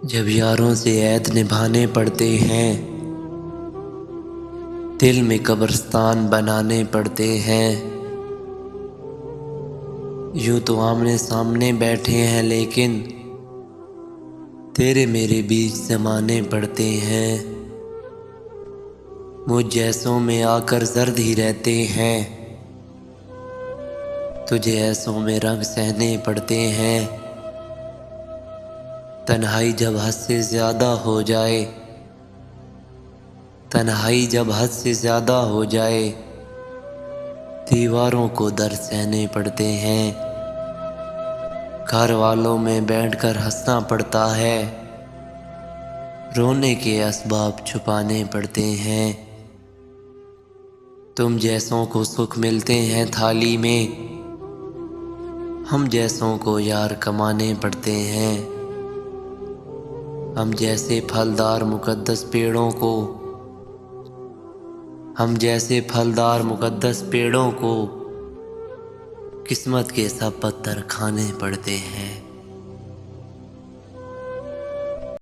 जब यारों से ऐद निभाने पड़ते हैं, दिल में कब्रिस्तान बनाने पड़ते हैं। यूं तो आमने सामने बैठे हैं, लेकिन तेरे मेरे बीच ज़माने पड़ते हैं। मुझ जैसों में आकर जर्द ही रहते हैं, तुझे ऐसों में रंग सहने पड़ते हैं। तन्हाई जब हद से ज़्यादा हो जाए, तन्हाई जब हद से ज़्यादा हो जाए, दीवारों को दर्द सहने पड़ते हैं। घर वालों में बैठकर हंसना पड़ता है, रोने के असबाब छुपाने पड़ते हैं। तुम जैसों को सुख मिलते हैं थाली में, हम जैसों को यार कमाने पड़ते हैं। हम जैसे फलदार मुकद्दस पेड़ों को, हम जैसे फलदार मुकद्दस पेड़ों को किस्मत के सब पत्थर खाने पड़ते हैं।